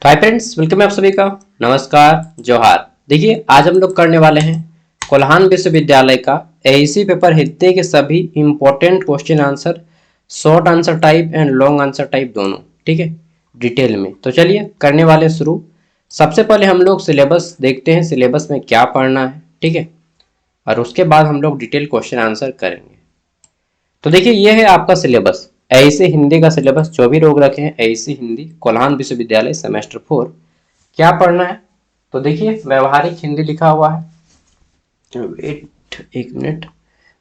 तो hi friends, welcome है आप सभी का। नमस्कार, जोहार। देखिए, आज हम लोग करने वाले हैं कोल्हान विश्वविद्यालय का एईसी पेपर हिंदी के सभी important question answer, short answer type and long answer type दोनों। ठीक है, डिटेल में। तो चलिए करने वाले शुरू। सबसे पहले हम लोग सिलेबस देखते हैं, सिलेबस में क्या पढ़ना है। ठीक है, और उसके बाद हम लोग डिटेल क्वेश्चन आंसर करेंगे। तो देखिए, ये है आपका सिलेबस, एईसी हिंदी का सिलेबस। जो भी लोग रखे हैं एईसी हिंदी कोल्हान विश्वविद्यालय सेमेस्टर 4, क्या पढ़ना है। तो देखिए, व्यवहारिक हिंदी लिखा हुआ है। वेट एक मिनट,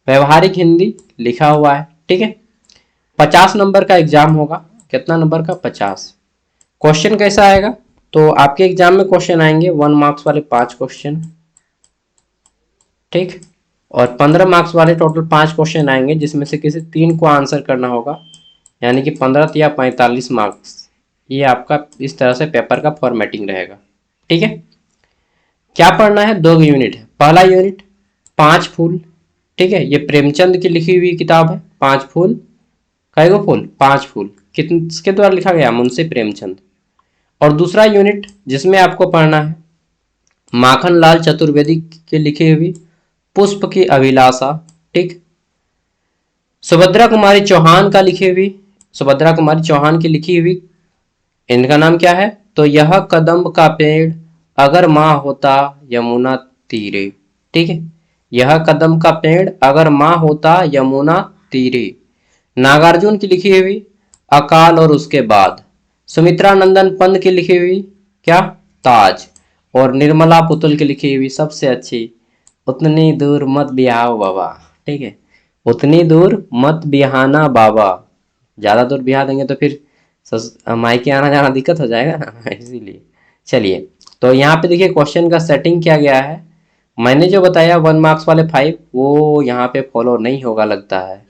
व्यवहारिक हिंदी लिखा हुआ है। ठीक है, 50 नंबर का एग्जाम होगा। कितना नंबर का? 50। क्वेश्चन कैसा आएगा? तो आपके एग्जाम में क्वेश्चन आएंगे 1 मार्क्स वाले 5 क्वेश्चन। ठीक, और 15 मार्क्स वाले टोटल 5 क्वेश्चन आएंगे, जिसमें से किसी 3 को आंसर करना होगा, यानी कि 15 या 45 मार्क्स। ये आपका इस तरह से पेपर का फॉर्मेटिंग रहेगा। ठीक है, क्या पढ़ना है? 2 यूनिट है। पहला यूनिट 5 फूल। ठीक है, ये प्रेमचंद की लिखी हुई किताब है। 5 फूल, कई गो फूल? 5 फूल। किसके द्वारा लिखा गया? मुंशी प्रेमचंद। और दूसरा यूनिट जिसमें आपको पढ़ना है माखन लाल चतुर्वेदी की लिखी हुई पुष्प की अभिलाषा। ठीक, सुभद्रा कुमारी चौहान का लिखी हुई, सुभद्रा कुमारी चौहान की लिखी हुई, इनका नाम क्या है? तो यह कदम्ब का पेड़ अगर माँ होता यमुना तीरे। ठीक है, यह कदम्ब का पेड़ अगर माँ होता यमुना तीरे। नागार्जुन की लिखी हुई अकाल और उसके बाद। सुमित्रा नंदन पंत की लिखी हुई क्या? ताज। और निर्मला पुतुल की लिखी हुई सबसे अच्छी, उतनी दूर मत बिहाओ बाबा। ठीक है, उतनी दूर मत बिहाना बाबा। ज्यादा दूर बिहा देंगे तो फिर मायके आना जाना दिक्कत हो जाएगा ना इसीलिए। चलिए, तो यहाँ पे देखिए क्वेश्चन का सेटिंग किया गया है। मैंने जो बताया 1 मार्क्स वाले 5, वो यहाँ पे फॉलो नहीं होगा लगता है।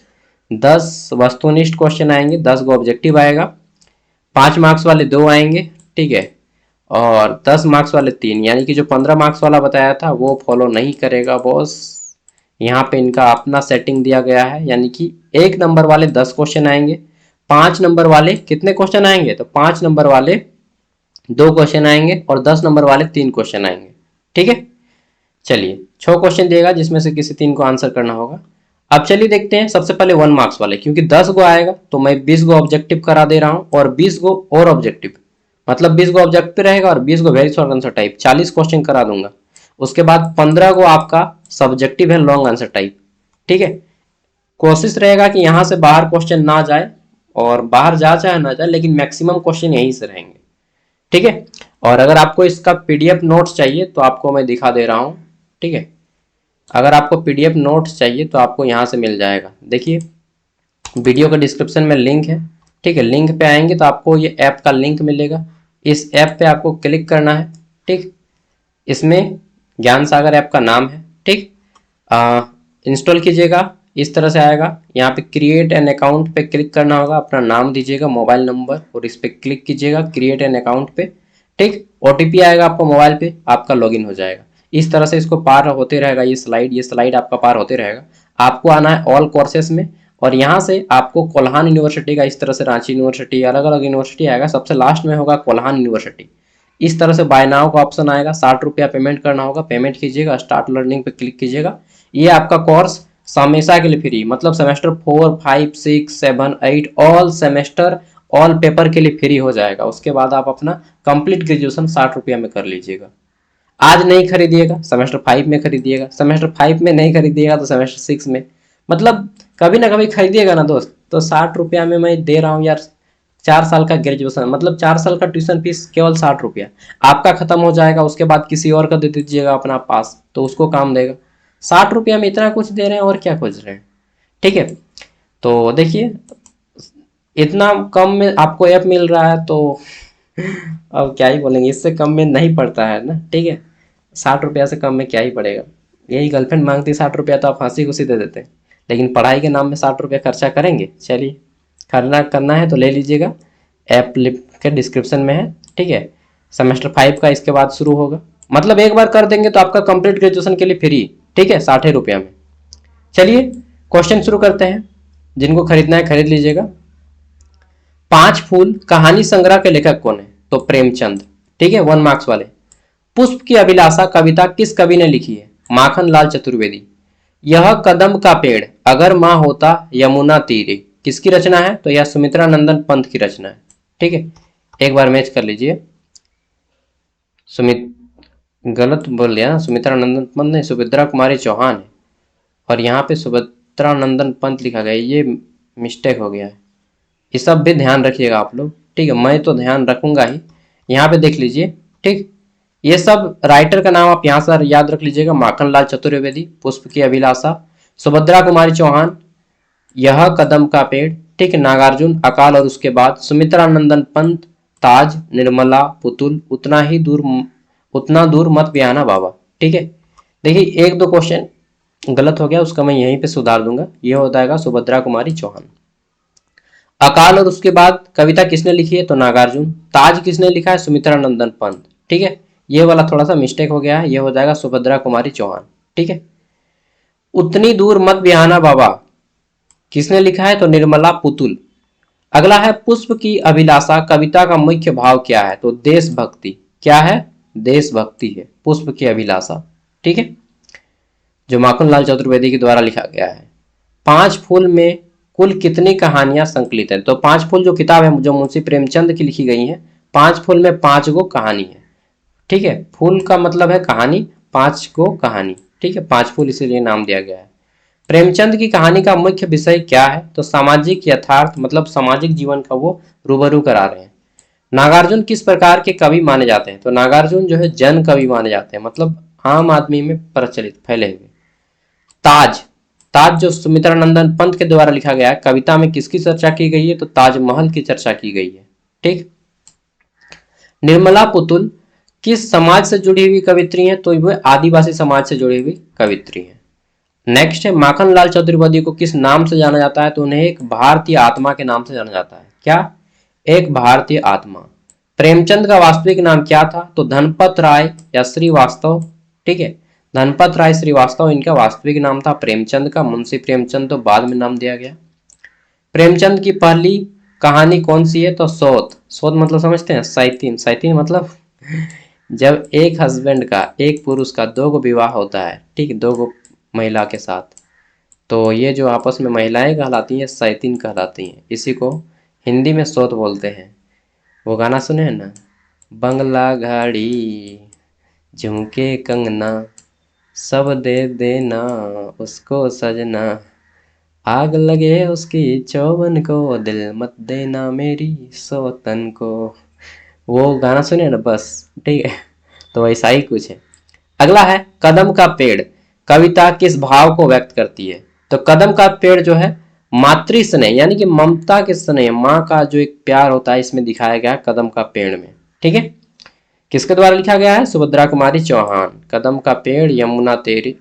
10 वस्तुनिष्ठ क्वेश्चन आएंगे, 10 गो ऑब्जेक्टिव आएगा, 5 मार्क्स वाले 2 आएंगे। ठीक है, और 10 मार्क्स वाले 3, यानी कि जो 15 मार्क्स वाला बताया था वो फॉलो नहीं करेगा बॉस। यहाँ पे इनका अपना सेटिंग दिया गया है, यानी कि 1 नंबर वाले 10 क्वेश्चन आएंगे, 5 नंबर वाले कितने क्वेश्चन आएंगे? तो 5 नंबर वाले 2 क्वेश्चन आएंगे, और 10 नंबर वाले 3 क्वेश्चन आएंगे। ठीक है, चलिए 6 क्वेश्चन देगा, जिसमें से किसी 3 को आंसर करना होगा। अब चलिए देखते हैं सबसे पहले 1 मार्क्स वाले, क्योंकि 10 गो आएगा तो मैं 20 गो ऑब्जेक्टिव करा दे रहा हूँ, और 20 गो और ऑब्जेक्टिव, मतलब 20 गो ऑब्जेक्टिव रहेगा और 20 go very short answer type, 40 question करा दूंगा। उसके बाद 15 गो आपका सब्जेक्टिव है लॉन्ग आंसर टाइप। ठीक है, कोशिश रहेगा कि यहाँ से बाहर क्वेश्चन ना जाए, और बाहर जा चाहे ना जाए, लेकिन मैक्सिमम क्वेश्चन यहीं से रहेंगे। ठीक है, और अगर आपको इसका पीडीएफ नोट्स चाहिए तो आपको मैं दिखा दे रहा हूँ। ठीक है, अगर आपको पीडीएफ नोट्स चाहिए तो आपको यहाँ से मिल जाएगा। देखिए, वीडियो के डिस्क्रिप्शन में लिंक है। ठीक है, लिंक पे आएंगे तो आपको ये ऐप का लिंक मिलेगा। इस ऐप पे आपको क्लिक करना है। ठीक, इसमें ज्ञान सागर ऐप का नाम है। ठीक, इंस्टॉल कीजिएगा, इस तरह से आएगा। यहाँ पे क्रिएट एन अकाउंट पे क्लिक करना होगा, अपना नाम दीजिएगा, मोबाइल नंबर, और इस पे क्लिक कीजिएगा क्रिएट एन अकाउंट पे। ठीक, ओटीपी आएगा आपको मोबाइल पे, आपका लॉगिन हो जाएगा। इस तरह से इसको पार होते रहेगा, ये स्लाइड आपका पार होते रहेगा। आपको आना है ऑल कोर्सेस में, और यहाँ से आपको कोल्हान यूनिवर्सिटी का, इस तरह से रांची यूनिवर्सिटी, अलग अलग यूनिवर्सिटी आएगा, सबसे लास्ट में होगा कोल्हान यूनिवर्सिटी। इस तरह से बाय नाउ का ऑप्शन आएगा, 60 रुपया पेमेंट करना होगा, पेमेंट कीजिएगा, स्टार्ट लर्निंग पे क्लिक कीजिएगा। ये आपका कोर्स हमेशा के लिए फ्री, मतलब semester 4, 5, 6, 7, 8 all semester, all paper के लिए फ्री हो जाएगा। उसके बाद आप अपना कंप्लीट ग्रेजुएशन 60 रुपया में कर लीजिएगा। आज नहीं खरीदिएगा, सेमेस्टर 5 में खरीदिएगा, सेमेस्टर 5 में नहीं खरीदिएगा तो सेमेस्टर 6 में, मतलब कभी ना कभी खरीदिएगा ना दोस्त। तो 60 रुपया में मैं दे रहा हूँ यार, 4 साल का ग्रेजुएशन, मतलब 4 साल का ट्यूशन फीस केवल 60 रुपया आपका खत्म हो जाएगा। उसके बाद किसी और का दे दीजिएगा अपना पास, तो उसको काम देगा। 60 रुपया में इतना कुछ दे रहे हैं, और क्या खोज रहे हैं। ठीक है, तो देखिए, इतना कम में आपको ऐप मिल रहा है, तो अब क्या ही बोलेंगे, इससे कम में नहीं पड़ता है ना। ठीक है, 60 रुपया से कम में क्या ही पड़ेगा। यही गर्लफ्रेंड मांगती 60 रुपया तो आप हंसी खुशी दे देते हैं, लेकिन पढ़ाई के नाम में 60 रुपया खर्चा करेंगे। चलिए, करना है तो ले लीजिएगा, ऐप लिंक के डिस्क्रिप्शन में है। ठीक है, सेमेस्टर 5 का इसके बाद शुरू होगा, मतलब एक बार कर देंगे तो आपका कंप्लीट ग्रेजुएशन के लिए फ्री। ठीक है, 60 रुपया में। चलिए क्वेश्चन शुरू करते हैं, जिनको खरीदना है खरीद लीजिएगा। 5 फूल कहानी संग्रह के लेखक कौन है? तो प्रेमचंद। ठीक है, 1 मार्क्स वाले। पुष्प की अभिलाषा कविता किस कवि ने लिखी है? माखन लाल चतुर्वेदी। यह कदम का पेड़ अगर माँ होता यमुना तीरे किसकी रचना है? तो यह सुमित्रा नंदन पंत की रचना है। ठीक है, एक बार मैच कर लीजिए। गलत बोल दिया, सुमित्रा नंदन पंत नहीं, सुभद्रा कुमारी चौहान है, और यहाँ पे सुभद्रा नंदन पंत लिखा गया है, ये मिस्टेक हो गया है। ये सब भी ध्यान रखिएगा आप लोग। ठीक है, मैं तो ध्यान रखूंगा ही। यहाँ पे देख लीजिए। ठीक, ये सब राइटर का नाम आप यहाँ से याद रख लीजिएगा। माखन लाल चतुर्वेदी, पुष्प की अभिलाषा, सुभद्रा कुमारी चौहान, यह कदम का पेड़, ठीक है, नागार्जुन, अकाल और उसके बाद, सुमित्रा नंदन पंत, ताज, निर्मला, पुतुल, उतना दूर मत बिहाना बाबा। ठीक है, देखिए 1-2 क्वेश्चन गलत हो गया, उसका मैं यहीं पे सुधार दूंगा। ये हो जाएगा सुभद्रा कुमारी चौहान। अकाल और उसके बाद कविता किसने लिखी है? तो नागार्जुन। ताज किसने लिखा है? सुमित्रा नंदन पंत। ठीक है, ये वाला थोड़ा सा मिस्टेक हो गया है, ये हो जाएगा सुभद्रा कुमारी चौहान। ठीक है, उतनी दूर मत बिहाना बाबा किसने लिखा है? तो निर्मला, पुतुल। अगला है पुष्प की अभिलाषा कविता का मुख्य भाव क्या है? तो देशभक्ति। क्या है? देशभक्ति है पुष्प की अभिलाषा। ठीक है, जो माखन लाल चतुर्वेदी के द्वारा लिखा गया है। 5 फूल में कुल कितनी कहानियां संकलित हैं? तो 5 फूल जो किताब है, जो मुंशी प्रेमचंद की लिखी गई है, 5 फूल में 5 गो कहानी है। ठीक है, फूल का मतलब है कहानी, 5 गो कहानी। ठीक है, 5 फूल इसीलिए नाम दिया गया है। प्रेमचंद की कहानी का मुख्य विषय क्या है? तो सामाजिक यथार्थ, मतलब सामाजिक जीवन का वो रूबरू करा रहे हैं। नागार्जुन किस प्रकार के कवि माने जाते हैं? तो नागार्जुन जो है जन कवि माने जाते हैं, मतलब आम आदमी में प्रचलित फैले हुए। ताज, ताज जो सुमित्रा नंदन पंत के द्वारा लिखा गया है, कविता में किसकी चर्चा की गई है? तो ताजमहल की चर्चा की गई है। ठीक, निर्मला, पुतुल किस समाज से जुड़ी हुई कवित्री हैं? तो वह आदिवासी समाज से जुड़ी हुई कवित्री हैं। नेक्स्ट है माखन लाल चतुर्वेदी को किस नाम से जाना जाता है? तो उन्हें एक भारतीय आत्मा के नाम से जाना जाता है। क्या? एक भारतीय आत्मा। प्रेमचंद का वास्तविक नाम क्या था? तो धनपत राय या श्रीवास्तव। ठीक है, धनपत राय श्रीवास्तव इनका वास्तविक नाम था प्रेमचंद का। मुंशी प्रेमचंद तो बाद में नाम दिया गया। प्रेमचंद की पहली कहानी कौन सी है? तो शोध। शोध मतलब समझते हैं? सैतीन। सैतीन मतलब जब एक हस्बैंड का, एक पुरुष का 2 गो विवाह होता है, ठीक है, 2 गो महिला के साथ, तो ये जो आपस में महिलाएं कहलाती हैं सैतीन कहलाती हैं। इसी को हिंदी में शोध बोलते हैं। वो गाना सुने हैं ना, बंगला गाड़ी झुमके कंगना सब दे देना उसको सजना, आग लगे उसकी चौबन को दिल मत देना मेरी सौतन को। वो गाना सुने ना बस। ठीक है, तो ऐसा ही कुछ है। अगला है कदम का पेड़ कविता किस भाव को व्यक्त करती है? तो कदम का पेड़ जो है मातृ स्नेह, यानी कि ममता के स्नेह, माँ का जो एक प्यार होता है, इसमें दिखाया गया है कदम का पेड़ में। ठीक है, किसके द्वारा लिखा गया है? सुभद्रा कुमारी चौहान। कदम का पेड़ यमुना तेरे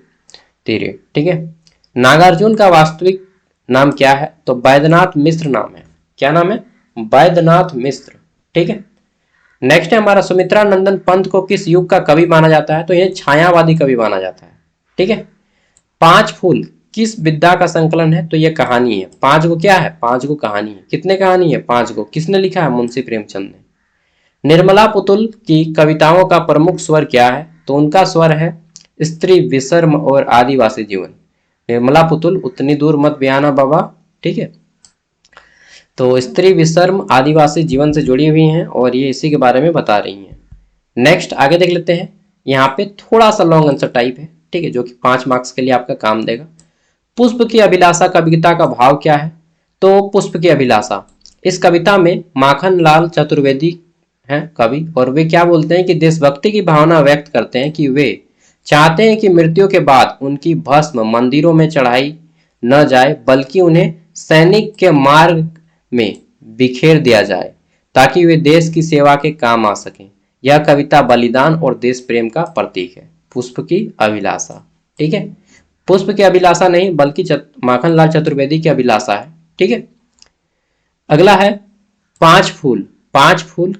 तेरे। ठीक है, नागार्जुन का वास्तविक नाम क्या है? तो वैद्यनाथ मिश्र नाम है। क्या नाम है? वैद्यनाथ मिश्र। ठीक है, नेक्स्ट है हमारा सुमित्रा नंदन पंत को किस युग का कवि माना जाता है? तो यह छायावादी कवि माना जाता है। ठीक है, 5 फूल किस विद्या का संकलन है? तो यह कहानी है। 5 गो क्या है? 5 गो कहानी है। कितने कहानी है? 5 गो। किसने लिखा है? मुंशी प्रेमचंद ने। निर्मला पुतुल की कविताओं का प्रमुख स्वर क्या है? तो उनका स्वर है स्त्री, विषर्म और आदिवासी जीवन। निर्मला पुतुल, उतनी दूर मत बिहाना बाबा। ठीक है, तो स्त्री, विषर्म, आदिवासी जीवन से जुड़ी हुई हैं और ये इसी के बारे में बता रही हैं। नेक्स्ट आगे देख लेते हैं। यहाँ पे थोड़ा सा लॉन्ग आंसर टाइप है, ठीक है, जो कि 5 मार्क्स के लिए आपका काम देगा। पुष्प की अभिलाषा कविता का भाव क्या है? तो पुष्प की अभिलाषा, इस कविता में माखन लाल चतुर्वेदी हैं कवि, और वे क्या बोलते हैं कि देशभक्ति की भावना व्यक्त करते हैं कि वे चाहते हैं कि मृत्यु के बाद उनकी भस्म मंदिरों में चढ़ाई न जाए, बल्कि उन्हें सैनिक के मार्ग में बिखेर दिया जाए ताकि वे देश की सेवा के काम आ सकें। यह कविता बलिदान और देश प्रेम का प्रतीक है। पुष्प की अभिलाषा। ठीक है, पुष्प की अभिलाषा नहीं बल्कि माखन लाल चतुर्वेदी की अभिलाषा है। ठीक है, अगला है 5 फूल। 5 फूल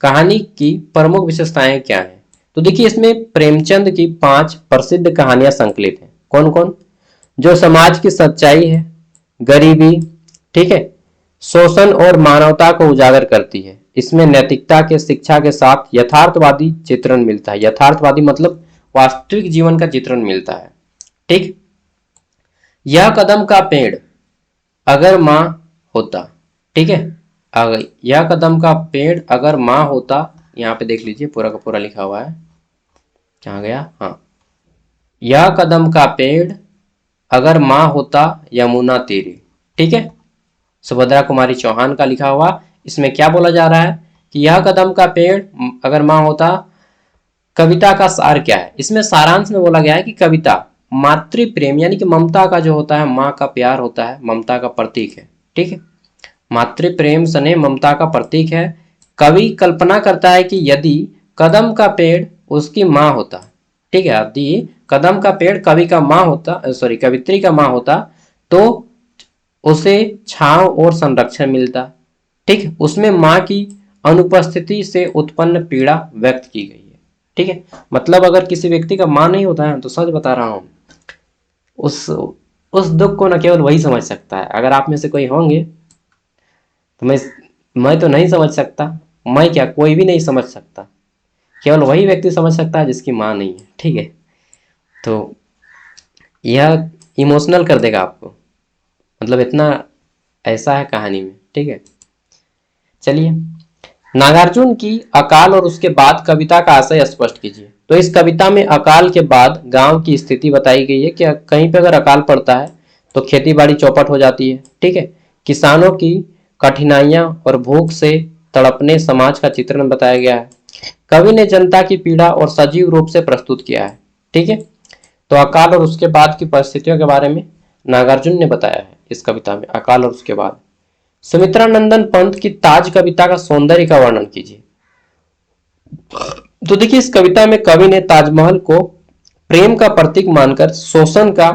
कहानी की प्रमुख विशेषताएं क्या हैं? तो देखिए इसमें प्रेमचंद की 5 प्रसिद्ध कहानियां संकलित हैं। कौन कौन? जो समाज की सच्चाई है, गरीबी, ठीक है, शोषण और मानवता को उजागर करती है। इसमें नैतिकता के शिक्षा के साथ यथार्थवादी चित्रण मिलता है। यथार्थवादी मतलब वास्तविक जीवन का चित्रण मिलता है। ठीक। यह कदम का पेड़ अगर माँ होता, ठीक है, अगर यह कदम का पेड़ अगर माँ होता, यहाँ पे देख लीजिए पूरा का पूरा लिखा हुआ है, कहाँ गया, हाँ, यह कदम का पेड़ अगर माँ होता यमुना तेरी, ठीक है, सुभद्रा कुमारी चौहान का लिखा हुआ। इसमें क्या बोला जा रहा है कि यह कदम का पेड़ अगर माँ होता, कविता का सार क्या है, इसमें सारांश में बोला गया है कि कविता मातृ प्रेम यानी कि ममता का जो होता है, माँ का प्यार होता है, ममता का प्रतीक है। ठीक है, मातृ प्रेम स्नेह ममता का प्रतीक है। कवि कल्पना करता है कि यदि कदम का पेड़ उसकी माँ होता, ठीक है, यदि कदम का पेड़ कवि का माँ होता, सॉरी कवित्री का माँ होता, तो उसे छांव और संरक्षण मिलता। ठीक, उसमें माँ की अनुपस्थिति से उत्पन्न पीड़ा व्यक्त की गई है। ठीक है, मतलब अगर किसी व्यक्ति का माँ नहीं होता है, तो सच बता रहा हूं, उस दुख को न केवल वही समझ सकता है। अगर आप में से कोई होंगे तो मैं तो नहीं समझ सकता, मैं क्या कोई भी नहीं समझ सकता, केवल वही व्यक्ति समझ सकता है जिसकी माँ नहीं है। ठीक है, तो यह इमोशनल कर देगा आपको, मतलब इतना ऐसा है कहानी में। ठीक है, चलिए, नागार्जुन की अकाल और उसके बाद कविता का आशय स्पष्ट कीजिए। तो इस कविता में अकाल के बाद गांव की स्थिति बताई गई है कि कहीं पे अगर अकाल पड़ता है तो खेती बाड़ी चौपट हो जाती है। ठीक है, किसानों की कठिनाइयां और भूख से तड़पने समाज का चित्रण बताया गया है। कवि ने जनता की पीड़ा और सजीव रूप से प्रस्तुत किया है। ठीक है, तो अकाल और उसके बाद की परिस्थितियों के बारे में नागार्जुन ने बताया है इस कविता में, अकाल और उसके बाद। सुमित्रा नंदन पंत की ताज कविता का सौंदर्य का वर्णन कीजिए। तो देखिए, इस कविता में कवि ने ताजमहल को प्रेम का प्रतीक मानकर शोषण का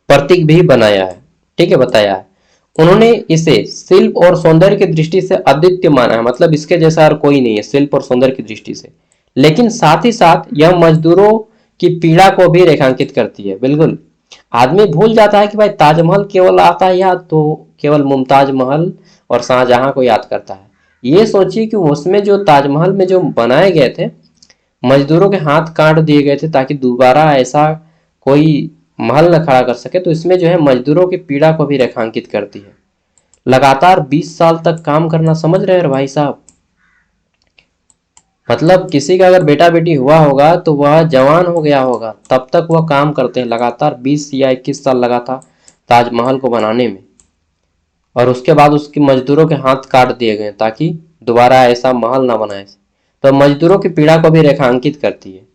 प्रतीक भी बनाया है। ठीक है, बताया है। उन्होंने इसे शिल्प और सौंदर्य की दृष्टि से अद्वितीय माना है, मतलब इसके जैसा और कोई नहीं है शिल्प और सौंदर्य की दृष्टि से। लेकिन साथ ही साथ यह मजदूरों की पीड़ा को भी रेखांकित करती है। बिल्कुल, आदमी भूल जाता है कि भाई ताजमहल केवल आता है याद तो केवल मुमताज महल और शाहजहां को याद करता है। ये सोचिए कि उसमें जो ताजमहल में जो बनाए गए थे, मजदूरों के हाथ काट दिए गए थे ताकि दोबारा ऐसा कोई महल न खड़ा कर सके। तो इसमें जो है मजदूरों की पीड़ा को भी रेखांकित करती है। लगातार 20 साल तक काम करना, समझ रहे हैं भाई साहब, मतलब किसी का अगर बेटा बेटी हुआ होगा तो वह जवान हो गया होगा तब तक वह काम करते हैं। लगातार 20 या 21 साल लगा था ताजमहल को बनाने में, और उसके बाद उसकी मजदूरों के हाथ काट दिए गए ताकि दोबारा ऐसा महल ना बनाए। तो मजदूरों की पीड़ा को भी रेखांकित करती है।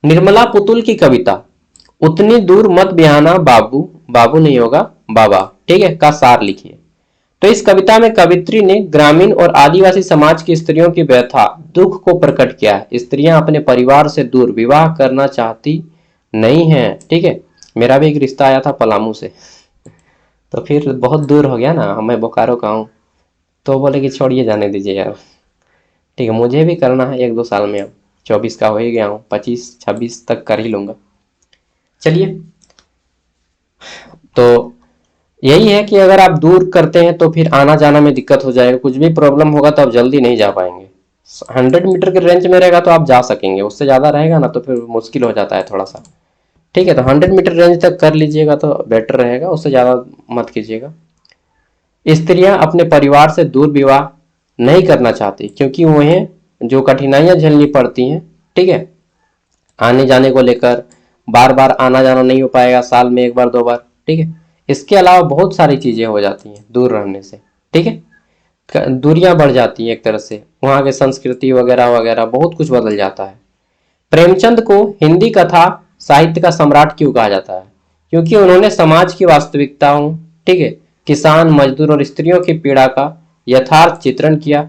निर्मला पुतुल की कविता उतनी दूर मत बिहाना बाबू, बाबू नहीं होगा बाबा, ठीक है, का सार लिखिए। तो इस कविता में कवित्री ने ग्रामीण और आदिवासी समाज की स्त्रियों की व्यथा दुख को प्रकट किया है। स्त्रियां अपने परिवार से दूर विवाह करना चाहती नहीं है। ठीक है, मेरा भी एक रिश्ता आया था पलामू से, तो फिर बहुत दूर हो गया ना, मैं बोकारो का हूँ, तो बोले कि छोड़िए जाने दीजिए यार। ठीक है, मुझे भी करना है 1-2 साल में, अब 24 का हो ही गया हूँ, 25-26 तक कर ही लूंगा। चलिए, तो यही है कि अगर आप दूर करते हैं तो फिर आना जाना में दिक्कत हो जाएगा, कुछ भी प्रॉब्लम होगा तो आप जल्दी नहीं जा पाएंगे। 100 मीटर के रेंज में रहेगा तो आप जा सकेंगे, उससे ज़्यादा रहेगा ना तो फिर मुश्किल हो जाता है थोड़ा सा। ठीक है, तो 100 मीटर रेंज तक कर लीजिएगा तो बेटर रहेगा, उससे ज़्यादा मत कीजिएगा। स्त्रियां अपने परिवार से दूर विवाह नहीं करना चाहती क्योंकि उन्हें जो कठिनाइयां झेलनी पड़ती हैं, ठीक है, आने जाने को लेकर, बार बार आना जाना नहीं हो पाएगा, साल में 1 बार 2 बार। ठीक है, इसके अलावा बहुत सारी चीजें हो जाती हैं दूर रहने से। ठीक है, दूरियां बढ़ जाती हैं, एक तरह से वहाँ की संस्कृति वगैरह वगैरह बहुत कुछ बदल जाता है। प्रेमचंद को हिंदी कथा साहित्य का सम्राट क्यों कहा जाता है? क्योंकि उन्होंने समाज की वास्तविकताओं, ठीक है, किसान मजदूर और स्त्रियों की पीड़ा का यथार्थ चित्रण किया।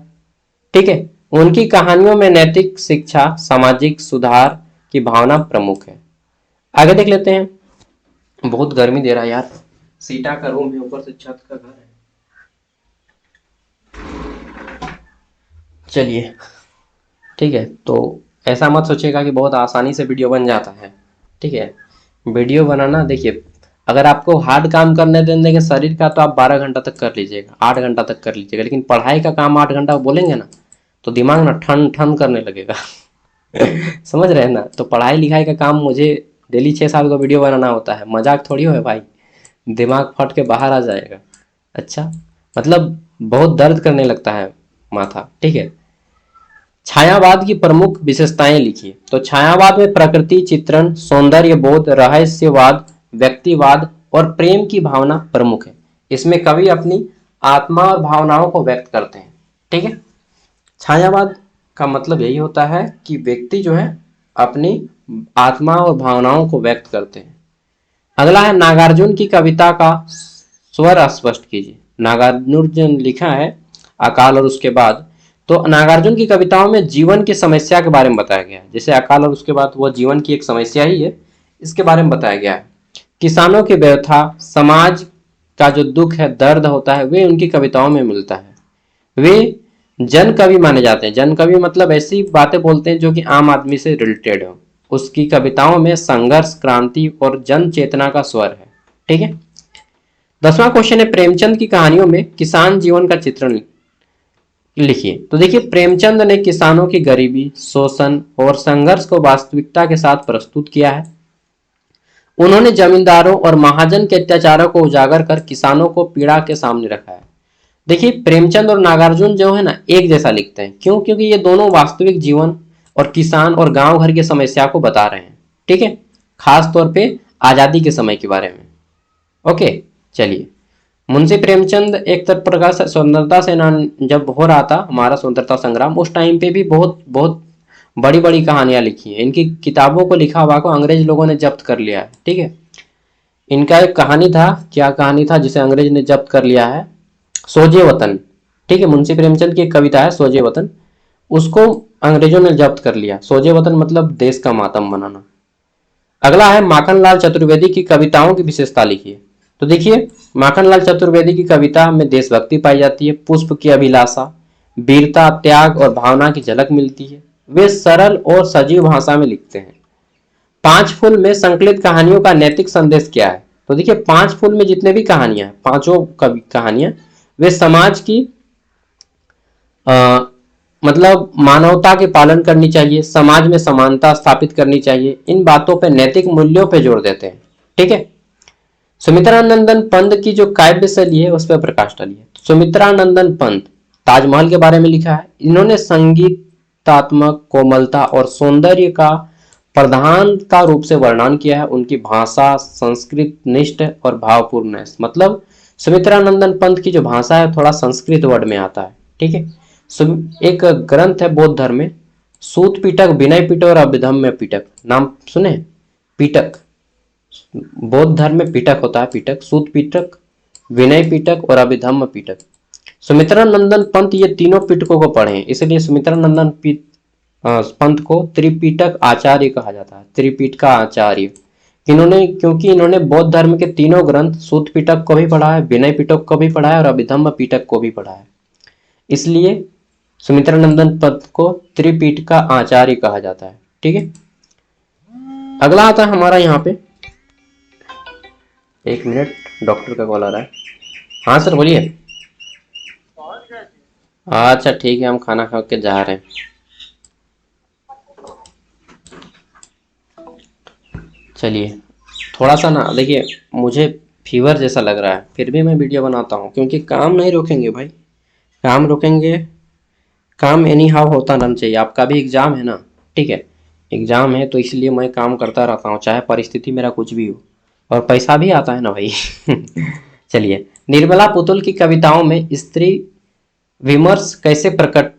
ठीक है, उनकी कहानियों में नैतिक शिक्षा सामाजिक सुधार की भावना प्रमुख है। आगे देख लेते हैं। बहुत गर्मी दे रहा है यार, सीटा का रूम है, ऊपर से छत का घर है। चलिए, ठीक है, तो ऐसा मत सोचिएगा कि बहुत आसानी से वीडियो बन जाता है। ठीक है, वीडियो बनाना देखिए अगर आपको हार्ड काम करने देंगे शरीर का तो आप 12 घंटा तक कर लीजिएगा, 8 घंटा तक कर लीजिएगा, लेकिन पढ़ाई का काम 8 घंटा बोलेंगे ना तो दिमाग ना ठन ठन करने लगेगा। समझ रहे हैं ना। तो पढ़ाई लिखाई का काम मुझे डेली 6-7 को वीडियो बनाना होता है, मजाक थोड़ी हो है भाई, दिमाग फट के बाहर आ जाएगा। अच्छा, मतलब बहुत दर्द करने लगता है माथा, ठीक है। छायावाद की प्रमुख विशेषताएं लिखिए। तो छायावाद में प्रकृति चित्रण, सौंदर्य बोध, रहस्यवाद, व्यक्तिवाद और प्रेम की भावना प्रमुख है। इसमें कवि अपनी आत्मा और भावनाओं को व्यक्त करते हैं, ठीक है। छायावाद का मतलब यही होता है कि व्यक्ति जो है अपनी आत्मा और भावनाओं को व्यक्त करते हैं। अगला है नागार्जुन की कविता का स्वर स्पष्ट कीजिए। नागार्जुन लिखा है अकाल और उसके बाद, तो नागार्जुन की कविताओं में जीवन की समस्या के बारे में बताया गया है। जैसे अकाल और उसके बाद वो जीवन की एक समस्या ही है, इसके बारे में बताया गया है। किसानों की व्यथा, समाज का जो दुख है, दर्द होता है, वे उनकी कविताओं में मिलता है। वे जन कवि माने जाते हैं। जन कवि मतलब ऐसी बातें बोलते हैं जो कि आम आदमी से रिलेटेड हो। उसकी कविताओं में संघर्ष, क्रांति और जन चेतना का स्वर है, ठीक है। 10वां क्वेश्चन है प्रेमचंद की कहानियों में किसान जीवन का चित्रण लिखिए। तो देखिए, प्रेमचंद ने किसानों की गरीबी, शोषण और संघर्ष को वास्तविकता के साथ प्रस्तुत किया है। उन्होंने जमींदारों और महाजन के अत्याचारों को उजागर कर किसानों को पीड़ा के सामने रखा है। देखिए, प्रेमचंद और नागार्जुन जो है ना एक जैसा लिखते हैं। क्यों? क्योंकि ये दोनों वास्तविक जीवन और किसान और गांव घर की समस्या को बता रहे हैं, ठीक है, खास तौर पे आजादी के समय के बारे में। ओके, चलिए। मुंशी प्रेमचंद एक प्रकार से स्वतंत्रता सेनानी जब हो रहा था हमारा स्वतंत्रता संग्राम, उस टाइम पे भी बहुत बहुत बड़ी बड़ी कहानियां लिखी हैं। इनकी किताबों को, लिखा हुआ को अंग्रेज लोगों ने जब्त कर लिया है, ठीक है। इनका एक कहानी था, क्या कहानी था जिसे अंग्रेज ने जब्त कर लिया है? सोजे वतन, ठीक है। मुंशी प्रेमचंद की एक कविता है सोजे वतन, उसको अंग्रेजों ने जब्त कर लिया। सोजे वतन मतलब देश का मातम बनाना। अगला है माखनलाल चतुर्वेदी की कविताओं की विशेषता लिखिए। तो देखिए, माखनलाल चतुर्वेदी की कविता में देशभक्ति पाई जाती है, पुष्प की अभिलाषा, वीरता, त्याग और भावना की झलक मिलती है। वे सरल और सजीव भाषा में लिखते हैं। पांच फूल में संकलित कहानियों का नैतिक संदेश क्या है? तो देखिए, पांच फूल में जितने भी कहानियां हैं, पांचों कहानियां, वे समाज की मतलब मानवता के पालन करनी चाहिए, समाज में समानता स्थापित करनी चाहिए, इन बातों पे, नैतिक मूल्यों पे जोर देते हैं, ठीक है। सुमित्रानंदन पंत की जो काव्य शैली है उस पर प्रकाश डालिए। सुमित्रानंदन पंत ताजमहल के बारे में लिखा है। इन्होंने संगीतात्मक कोमलता और सौंदर्य का प्रधानता रूप से वर्णन किया है। उनकी भाषा संस्कृत निष्ठ और भावपूर्ण है। मतलब सुमित्रानंदन पंत की जो भाषा है थोड़ा संस्कृत वर्ड में आता है, ठीक है। एक ग्रंथ है बौद्ध धर्म में, सूत पीटक, विनय पीटक और अभिधम्य पीटक, नाम सुने? पीटक, बौद्ध धर्म में पीटक होता है, पीटक, सूत पीटक, विनय पीटक और अभिधम्य पीटक। सुमित्रानंदन पंत ये तीनों पीटकों को पढ़े, इसलिए सुमित्रानंदन पंत को त्रिपीटक आचार्य कहा जाता है, त्रिपीठ का आचार्य। इन्होंने, क्योंकि इन्होंने बौद्ध धर्म के तीनों ग्रंथ, सूत पीटक को भी पढ़ा है, विनय पीटक को भी पढ़ा है और अभिधम्म पीटक को भी पढ़ा है, इसलिए सुमित्रानंदन पंत को त्रिपीठ का आचार्य कहा जाता है, ठीक है। अगला आता है हमारा यहाँ पे, एक मिनट, डॉक्टर का कॉल आ रहा है। हाँ सर बोलिए। अच्छा ठीक है, हम खाना खा के जा रहे हैं। चलिए, थोड़ा सा ना देखिए, मुझे फीवर जैसा लग रहा है, फिर भी मैं वीडियो बनाता हूँ, क्योंकि काम नहीं रोकेंगे भाई, काम रोकेंगे, काम एनी हाउ होता रहना चाहिए। आपका भी एग्जाम है ना, ठीक है, एग्जाम है तो इसलिए मैं काम करता रहता हूँ, चाहे परिस्थिति मेरा कुछ भी हो, और पैसा भी आता है ना भाई। चलिए, निर्मला पुतुल की कविताओं में स्त्री विमर्श कैसे प्रकट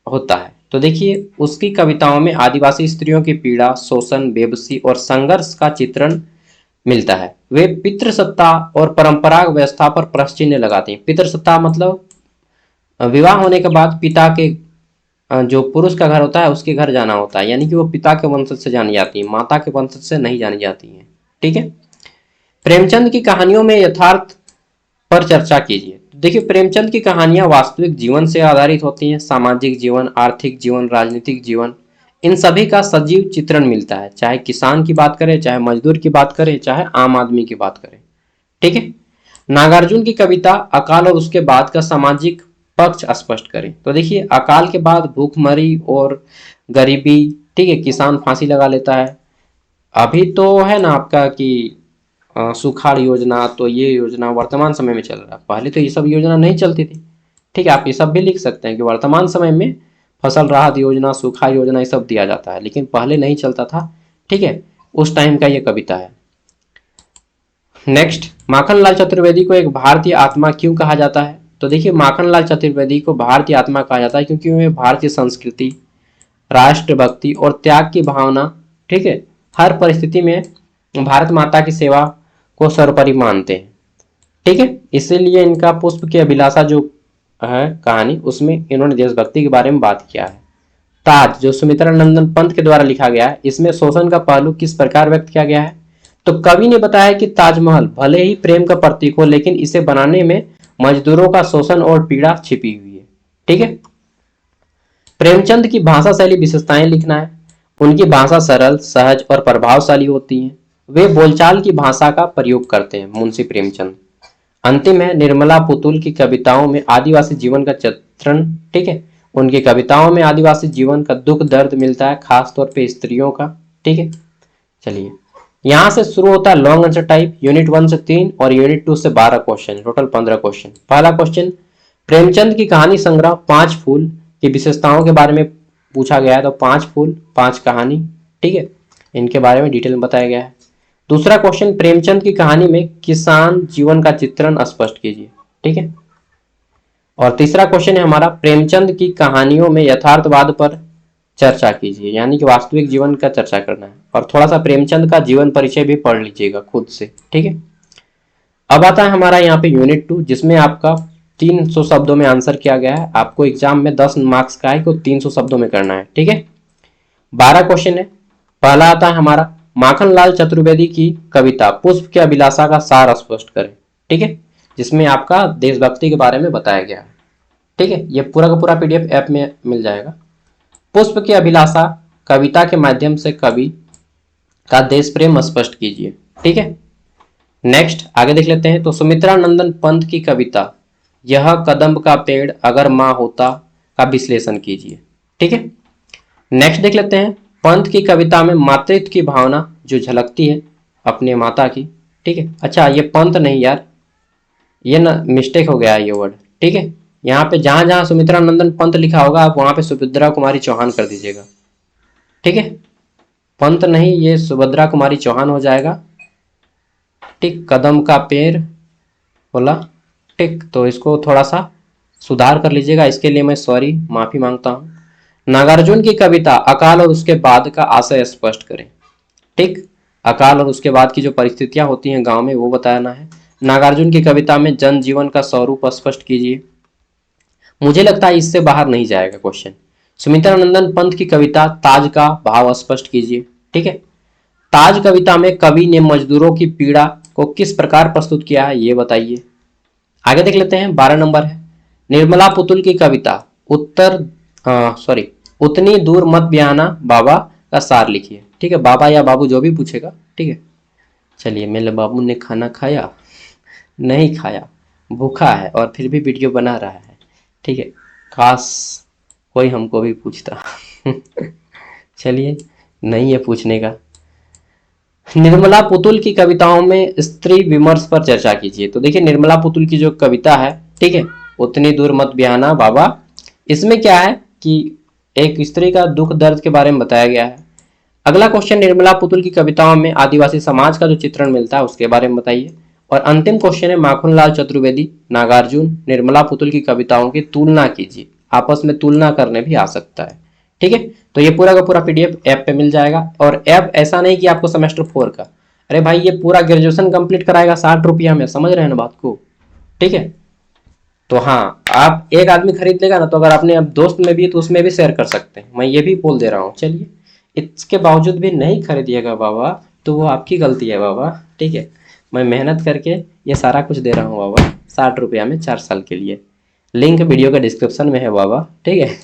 होता है? तो देखिए, उसकी कविताओं में आदिवासी स्त्रियों की पीड़ा, शोषण, बेबसी और संघर्ष का चित्रण मिलता है। वे पितृसत्ता और परंपरा व्यवस्था पर प्रश्न चिन्ह लगाते हैं। पितृसत्ता मतलब विवाह होने के बाद पिता के, जो पुरुष का घर होता है उसके घर जाना होता है, यानी कि वो पिता के वंशज से जानी जाती है, माता के वंशज से नहीं जानी जाती है, ठीक है। प्रेमचंद की कहानियों में यथार्थ पर चर्चा कीजिए। देखिए, प्रेमचंद की कहानियां वास्तविक जीवन से आधारित होती हैं। सामाजिक जीवन, आर्थिक जीवन, राजनीतिक जीवन, इन सभी का सजीव चित्रण मिलता है, चाहे किसान की बात करें, चाहे मजदूर की बात करें, चाहे आम आदमी की बात करें। ठीक है। नागार्जुन की कविता अकाल और उसके बाद का सामाजिक पक्ष स्पष्ट करें। तो देखिए, अकाल के बाद भूखमरी और गरीबी, ठीक है, किसान फांसी लगा लेता है। अभी तो है ना आपका कि सुखाड़ योजना, तो ये योजना वर्तमान समय में चल रहा है, पहले तो ये सब योजना नहीं चलती थी। ठीक है, आप ये सब भी लिख सकते हैं कि वर्तमान समय में फसल राहत योजना, सुखाड़ योजना, ये सब दिया जाता है, लेकिन पहले नहीं चलता था। ठीक है, उस टाइम का ये कविता है। नेक्स्ट, माखनलाल चतुर्वेदी को एक भारतीय आत्मा क्यों कहा जाता है? तो देखिए, माखनलाल चतुर्वेदी को भारतीय आत्मा कहा जाता है क्योंकि वे भारतीय संस्कृति, राष्ट्रभक्ति और त्याग की भावना, ठीक है, हर परिस्थिति में भारत माता की सेवा को सर्वोपरि मानते हैं। ठीक है, इसीलिए इनका पुष्प की अभिलाषा जो है कहानी, उसमें इन्होंने देशभक्ति के बारे में बात किया है। ताज, जो सुमित्रा नंदन पंत के द्वारा लिखा गया है, इसमें शोषण का पहलू किस प्रकार व्यक्त किया गया है? तो कवि ने बताया कि ताजमहल भले ही प्रेम का प्रतीक हो, लेकिन इसे बनाने में मजदूरों का शोषण और पीड़ा छिपी हुई है। ठीक है। प्रेमचंद की भाषा शैली विशेषताएं लिखना है। उनकी भाषा सरल, सहज और प्रभावशाली होती है। वे बोलचाल की भाषा का प्रयोग करते हैं, मुंशी प्रेमचंद। अंतिम है, निर्मला पुतुल की कविताओं में आदिवासी जीवन का चित्रण। ठीक है, उनकी कविताओं में आदिवासी जीवन का दुख दर्द मिलता है, खासतौर पे स्त्रियों का। ठीक है, चलिए यहां से शुरू होता है लॉन्ग आंसर टाइप। यूनिट 1 से 3 और यूनिट 2 से 12 क्वेश्चन, टोटल 15 क्वेश्चन। पहला क्वेश्चन, प्रेमचंद की कहानी संग्रह 5 फूल की विशेषताओं के बारे में पूछा गया है। तो 5 फूल 5 कहानी, ठीक है, इनके बारे में डिटेल में बताया गया है। दूसरा क्वेश्चन, प्रेमचंद की कहानी में किसान जीवन का चित्रण स्पष्ट कीजिए। ठीक है। और तीसरा क्वेश्चन है हमारा, प्रेमचंद की कहानियों में यथार्थवाद पर चर्चा कीजिए, यानी कि वास्तविक जीवन का चर्चा करना है। और थोड़ा सा प्रेमचंद का जीवन परिचय भी पढ़ लीजिएगा खुद से। ठीक है। अब आता है हमारा यहाँ पे यूनिट 2, जिसमें आपका 300 शब्दों में आंसर किया गया है। आपको एग्जाम में 10 मार्क्स का है, को 300 शब्दों में करना है। ठीक है, 12 क्वेश्चन है। पहला आता है हमारा, माखनलाल चतुर्वेदी की कविता पुष्प की अभिलाषा का सार स्पष्ट करें। ठीक है, जिसमें आपका देशभक्ति के बारे में बताया गया है। ठीक है, ये पूरा का पूरा पीडीएफ ऐप में मिल जाएगा। पुष्प की अभिलाषा कविता के माध्यम से कवि का देश प्रेम स्पष्ट कीजिए। ठीक है, नेक्स्ट आगे देख लेते हैं। तो सुमित्रा नंदन पंत की कविता यह कदम्ब का पेड़ अगर माँ होता का विश्लेषण कीजिए। ठीक है, नेक्स्ट देख लेते हैं। पंत की कविता में मातृत्व की भावना जो झलकती है अपने माता की। ठीक है, अच्छा ये पंत नहीं यार, ये ना मिस्टेक हो गया है ये वर्ड। ठीक है, यहाँ पे जहां जहां सुमित्रा नंदन पंत लिखा होगा आप वहां पे सुभद्रा कुमारी चौहान कर दीजिएगा। ठीक है, पंत नहीं, ये सुभद्रा कुमारी चौहान हो जाएगा। ठीक, कदम का पेड़ बोला। ठीक, तो इसको थोड़ा सा सुधार कर लीजिएगा, इसके लिए मैं सॉरी, माफी मांगता हूँ। नागार्जुन की कविता अकाल और उसके बाद का आशय स्पष्ट करें। ठीक, अकाल और उसके बाद की जो परिस्थितियां होती हैं गांव में वो बताना है। नागार्जुन की कविता में जनजीवन का स्वरूप स्पष्ट कीजिए। मुझे लगता है इससे बाहर नहीं जाएगा क्वेश्चन। सुमित्रा नंदन पंत की कविता ताज का भाव स्पष्ट कीजिए। ठीक है, ताज कविता में कवि ने मजदूरों की पीड़ा को किस प्रकार प्रस्तुत किया है ये बताइए। आगे देख लेते हैं, 12 नंबर है, निर्मला पुतुल की कविता उतनी दूर मत बियाना बाबा का सार लिखिए। ठीक है, बाबा या बाबू जो भी पूछेगा। ठीक है, चलिए, मेरे बाबू ने खाना खाया नहीं खाया, भूखा है और फिर भी वीडियो बना रहा है। ठीक है, काश कोई हमको भी पूछता। चलिए, नहीं है पूछने का। निर्मला पुतुल की कविताओं में स्त्री विमर्श पर चर्चा कीजिए। तो देखिए, निर्मला पुतुल की जो कविता है, ठीक है, उतनी दूर मत बियाना बाबा, इसमें क्या है कि एक स्त्री का दुख दर्द के बारे में बताया गया है। अगला क्वेश्चन, निर्मला पुतुल की कविताओं में आदिवासी समाज का जो चित्रण मिलता है उसके बारे में बताइए। और अंतिम क्वेश्चन है, माखनलाल चतुर्वेदी, नागार्जुन, निर्मला पुतुल की कविताओं की तुलना कीजिए। आपस में तुलना करने भी आ सकता है। ठीक है, तो ये पूरा का पूरा पीडीएफ ऐप पे मिल जाएगा। और ऐप ऐसा नहीं कि आपको सेमेस्टर 4 का, अरे भाई ये पूरा ग्रेजुएशन कंप्लीट कराएगा 60 रुपया में, समझ रहे हैं ना बात को। ठीक है, तो हाँ, आप एक आदमी खरीद लेगा ना, तो अगर अपने दोस्त में भी तो उसमें भी शेयर कर सकते हैं, मैं ये भी बोल दे रहा हूँ। चलिए, इसके बावजूद भी नहीं खरीदिएगा बाबा, तो वो आपकी गलती है बाबा। ठीक है, मैं मेहनत करके ये सारा कुछ दे रहा हूँ बाबा, 60 रुपया में 4 साल के लिए। लिंक वीडियो के डिस्क्रिप्शन में है बाबा। ठीक है,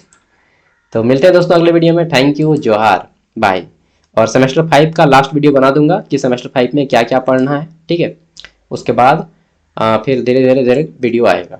तो मिलते हैं दोस्तों अगले वीडियो में। थैंक यू, जोहार, बाय। और सेमेस्टर 5 का लास्ट वीडियो बना दूंगा कि सेमेस्टर 5 में क्या क्या पढ़ना है। ठीक है, उसके बाद फिर धीरे धीरे धीरे वीडियो आएगा।